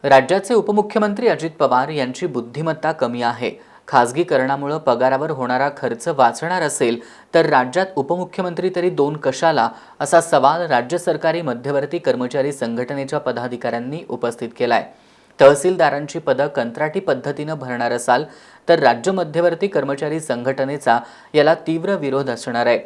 राज्याचे उपमुख्यमंत्री अजित पवार यांची बुद्धिमत्ता कमी आहे। खासगीकरणामुळे पगारावर होणारा खर्च वाचणार असेल तर राज्यात उपमुख्यमंत्री तरी दोन कशाला, असा सवाल राज्य सरकारी मध्यवर्ती कर्मचारी संघटनेच्या पदाधिकाऱ्यांनी उपस्थित केलाय। तहसीलदारांची पदं कंत्राटी पद्धतीने भरणार असाल तर राज्य मध्यवर्ती कर्मचारी संघटनेचा याला तीव्र विरोध असणार आहे।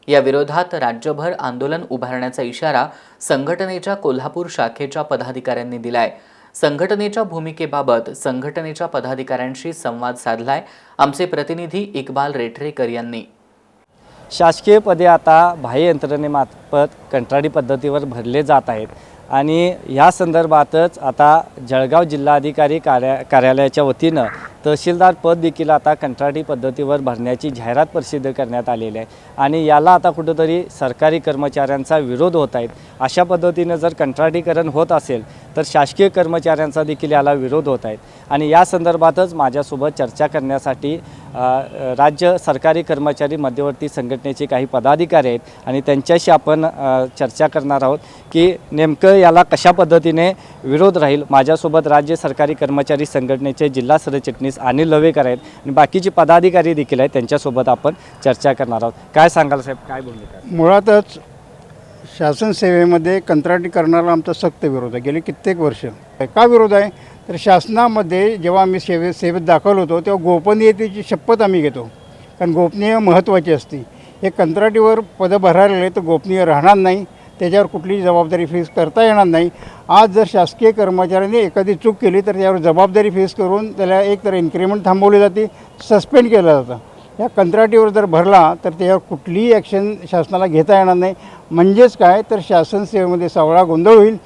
या विरोधात राज्यभर आंदोलन उभारण्याचा इशारा संघटनेच्या कोल्हापूर शाखेच्या पदाधिकाऱ्यांनी दिलाय। संघटनेच्या भूमिकेबाबत संघटनेच्या पदाधिकाऱ्यांशी संवाद साधलाय आमचे प्रतिनिधी इक्बाल रेठरेकर यांनी। शासकीय पदे आता बाह्य यंत्रणेमार्फत कंत्राटी पद्धतीवर भरले जात आहेत आणि या संदर्भातच आता जळगाव जिल्हाधिकारी कार्यालयाच्या वतीनं तहसीलदार पद देखील आता कंत्राटी पद्धतीवर भरण्याची जाहिरात प्रसिद्ध करण्यात आलेली आहे आणि याला आता कुठेतरी सरकारी कर्मचाऱ्यांचा विरोध होत आहे। अशा पद्धतीने जर कंत्राटीकरण होत असेल तर शासकीय कर्मचाऱ्यांचा देखील याला विरोध होत आहे आणि या संदर्भातच माझ्यासोबत चर्चा करण्यासाठी राज्य सरकारी कर्मचारी मध्यवर्ती संघटनेचे काही पदाधिकारी आहेत आणि त्यांच्याशी आपण चर्चा करणार आहोत की नेमकं याला कशा पद्धतीने विरोध राहील। माझ्यासोबत राज्य सरकारी कर्मचारी संघटनेचे जिल्हा सरचिटणीस अनिल लवेकर आहेत आणि बाकीचे पदाधिकारी देखील आहेत, त्यांच्यासोबत आपण चर्चा करणार आहोत। काय सांगाल साहेब, काय बोलले? मुळातच शासन सेवेमध्ये कंत्राटीकरणाला आमचा सक्त विरोध आहे। गेली कित्येक वर्ष का विरोध आहे तर शासनामध्ये जेव्हा आम्ही सेवेत दाखल होतो तेव्हा गोपनीयतेची शपथ आम्ही घेतो, कारण गोपनीय महत्त्वाची असते। हे कंत्राटीवर पदं भरायला लागले तर गोपनीय राहणार नाही, त्याच्यावर कुठलीही जबाबदारी फेस करता येणार नाही। आज जर शासकीय कर्मचाऱ्यांनी एखादी चूक केली तर त्यावर जबाबदारी फेस करून त्याला एक तर इन्क्रिमेंट थांबवली जाते, सस्पेंड केलं जातं। या कंत्राटीवर जर भरला तर त्यावर कुठलीही ॲक्शन शासनाला घेता येणार नाही। म्हणजेच काय तर शासन सेवेमध्ये सावळा गोंधळ होईल।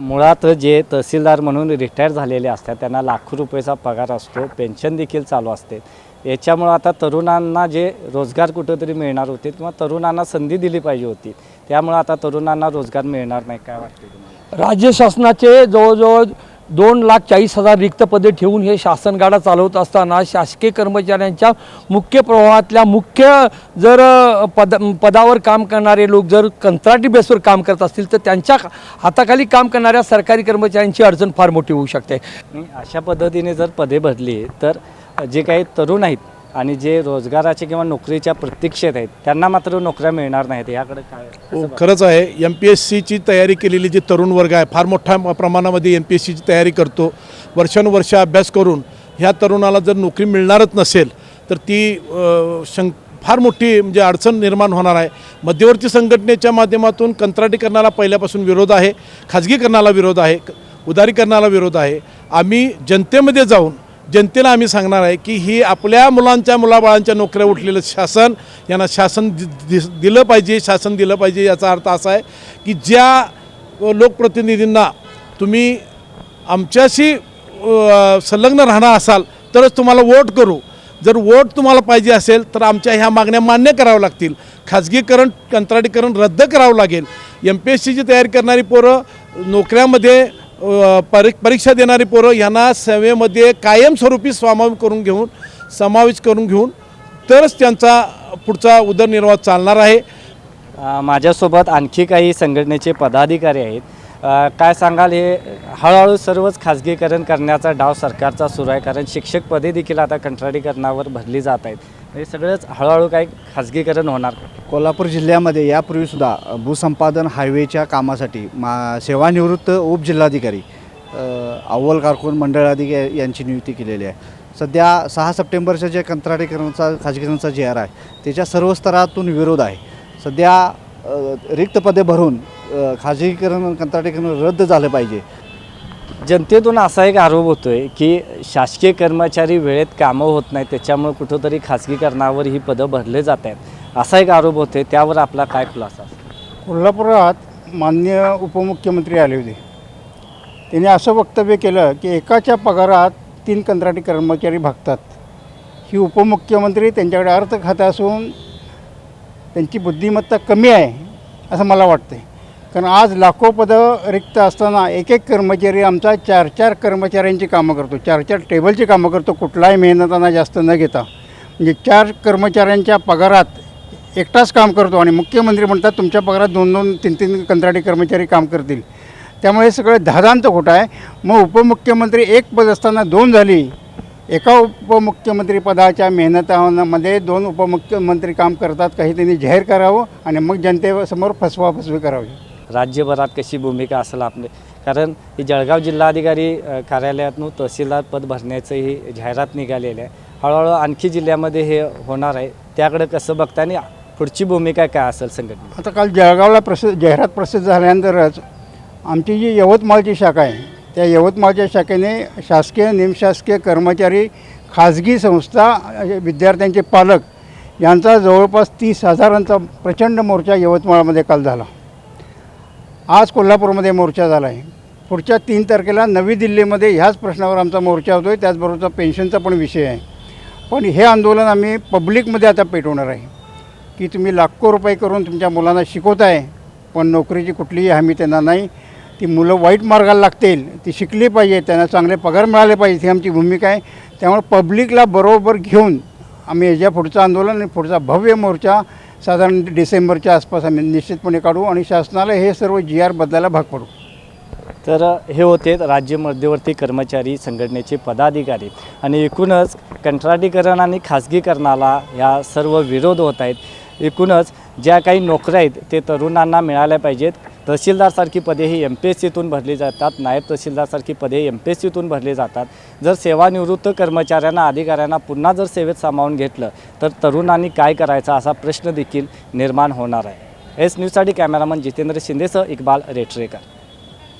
मुळात जे तहसीलदार म्हणून रिटायर झालेले असतात त्यांना लाखो रुपयाचा पगार असतो, पेन्शन देखील चालू असते। याच्यामुळं आता तरुणांना जे रोजगार कुठंतरी मिळणार होते किंवा तरुणांना संधी दिली पाहिजे होती, त्यामुळे आता तरुणांना रोजगार मिळणार नाही। काय वाटते तुम्हाला? राज्य शासनाचे जवळजवळ 2,40,000 रिक्त पदे ठेवून हे शासनगाडा चालवत असताना शासकीय कर्मचाऱ्यांच्या मुख्य प्रवाहातल्या मुख्य जर पदावर काम करणारे लोक जर कंत्राटी बेसवर काम करत असतील तर त्यांच्या हाताखाली काम करणाऱ्या सरकारी कर्मचाऱ्यांची अडचण फार मोठी होऊ शकते। अशा पद्धतीने जर पदे भरली तर जे काही तरुण आहेत आणि जे रोजगाराचे किंवा नोकरीच्या प्रतीक्षेत आहेत त्यांना मात्र नोकऱ्या मिळणार नाहीत। याकडे काय? हो, खरंच आहे। MPSCची तयारी केलेली जी तरुण वर्ग आहे फार मोठ्या प्रमाणामध्ये MPSCची तयारी करतो, वर्षानुवर्ष अभ्यास करून ह्या तरुणाला जर नोकरी मिळणारच नसेल तर ती फार मोठी म्हणजे अडचण निर्माण होणार आहे। मध्यवर्ती संघटनेच्या माध्यमातून कंत्राटीकरणाला पहिल्यापासून विरोध आहे, खाजगीकरणाला विरोध आहे, उदारीकरणाला विरोध आहे। आम्ही जनतेमध्ये जाऊन जनतेला आम्ही सांगणार आहे की ही आपल्या मुलाबाळांच्या नोकऱ्या उठलेलं शासन यांना शासन दिलं पाहिजे, शासन दिलं पाहिजे। याचा अर्थ असा आहे की ज्या लोकप्रतिनिधींना तुम्ही आमच्याशी संलग्न राहणार असाल तरच तुम्हाला वोट करू, जर वोट तुम्हाला पाहिजे असेल तर आमच्या ह्या मागण्या मान्य कराव्या लागतील। खाजगीकरण कंत्राटीकरण रद्द करावं लागेल। MPSCची तयारी करणारी पोरं, नोकऱ्यामध्ये परीक्षा देणारी पोरं यांना सेवेमध्ये कायमस्वरूपी समावेश करून घेऊन तरच त्यांचा पुढचा उदरनिर्वाह चालणार आहे। माझ्यासोबत आणखी काही संघटनेचे पदाधिकारी आहेत। काय सांगाल, हे हळूहळू सर्वच खाजगीकरण करण्याचा डाव सरकारचा सुरू आहे, कारण शिक्षक पदे देखील आता कंत्राटीकरणावर भरली जात आहेत। हे सगळंच हळूहळू काही खाजगीकरण होणार? कोल्हापूर जिल्ह्यामध्ये यापूर्वीसुद्धा भूसंपादन हायवेच्या कामासाठी सेवानिवृत्त उपजिल्हाधिकारी अव्वल कारकून मंडळाधिकारी यांची नियुक्ती केलेली आहे। सध्या 6 सप्टेंबरच्या जे खाजगीकरणाचा JR आहे त्याच्या सर्व स्तरातून विरोध आहे। सध्या रिक्त पदे भरून कंत्राटीकरण रद्द झालं पाहिजे। जनतेतून असा एक आरोप होतोय की शासकीय कर्मचारी वेळेत कामं होत नाही, त्याच्यामुळे कुठंतरी खाजगीकरणावर ही पदं भरले जात आहेत, असा एक आरोप होतोय। त्यावर आपला काय खुलासा? कोल्हापुरात माननीय उपमुख्यमंत्री आले होते, त्यांनी असं वक्तव्य केलं की एकाच्या पगारात 3 कंत्राटी कर्मचारी भागतात। ही उपमुख्यमंत्री त्यांच्याकडे अर्थ खातं असून त्यांची बुद्धिमत्ता कमी आहे असं मला वाटतं, कारण आज लाखो पदं रिक्त असताना एक कर्मचारी आमचा 4 कर्मचाऱ्यांची कामं करतो, 4 टेबलची कामं करतो, कुठलाही मेहनताना जास्त न घेता। म्हणजे 4 कर्मचाऱ्यांच्या पगारात एकटाच काम करतो आणि मुख्यमंत्री म्हणतात तुमच्या पगारात 2-2, 3-3 कंत्राटी कर्मचारी काम करतील। त्यामुळे हे सगळं धादांत खोटं आहे. मग उपमुख्यमंत्री एक पद असताना दोन झाली. एका उपमुख्यमंत्री पदाच्या मेहनतामध्ये दोन उपमुख्यमंत्री काम करतात, काही त्यांनी जाहीर करावं आणि मग जनतेसमोर फसवाफसवी करावी. राज्यभरात कशी भूमिका असेल आपले, कारण ही जळगाव जिल्हाधिकारी कार्यालयातून तहसीलदार पद भरण्याचंही जाहिरात निघालेली आहे. हळूहळू आणखी जिल्ह्यामध्ये हे होणार आहे. त्याकडे कसं बघता आणि पुढची भूमिका काय असेल संघटना? आता काल जळगावला जाहिरात प्रसिद्ध झाल्यानंतरच आमची जी यवतमाळची शाखा आहे, त्या यवतमाळच्या शाखेने शासकीय निमशासकीय कर्मचारी, खाजगी संस्था, विद्यार्थ्यांचे पालक यांचा जवळपास 30,000 प्रचंड मोर्चा यवतमाळमध्ये काल झाला. आज कोल्हापूरमध्ये मोर्चा झाला आहे. पुढच्या 3 तारखेला नवी दिल्लीमध्ये ह्याच प्रश्नावर आमचा मोर्चा होतो आहे. त्याचबरोबरचा पेन्शनचा पण विषय आहे. पण हे आंदोलन आम्ही पब्लिकमध्ये आता पेटवणार आहे की तुम्ही लाखो रुपये करून तुमच्या मुलांना शिकवताय, पण नोकरीची कुठलीही हमी त्यांना नाही. ती मुलं वाईट मार्गाला लागतील, ती शिकली पाहिजे, त्यांना चांगले पगार मिळाले पाहिजे, ही आमची भूमिका आहे. त्यामुळे पब्लिकला बरोबर घेऊन आम्ही याच्या पुढचं आंदोलन आणि पुढचा भव्य मोर्चा साधारण डिसेंबरच्या आसपास आम्ही निश्चितपणे काढू आणि शासनाला हे सर्व GR बदलायला भाग पडू. तर हे होते राज्य मध्यवर्ती कर्मचारी संघटनेचे पदाधिकारी. आणि एकूणच कंत्राटीकरण आणि खाजगीकरणाला या सर्व विरोध होत आहेत. एकूणच ज्या काही नोकऱ्या आहेत ते तरुणांना मिळाल्या पाहिजेत. तहसीलदारसारखी पदे ही MPSCतून भरली जातात, नायब तहसीलदारसारखी पदे MPSCतून भरली जातात. जर सेवानिवृत्त कर्मचाऱ्यांना, अधिकाऱ्यांना पुन्हा जर सेवेत सामावून घेतलं तर तरुणांनी काय करायचा असा प्रश्न देखील निर्माण होणार आहे. एस न्यूजसाठी कॅमेरामन जितेंद्र शिंदेसह इक्बाल रेटरेकर.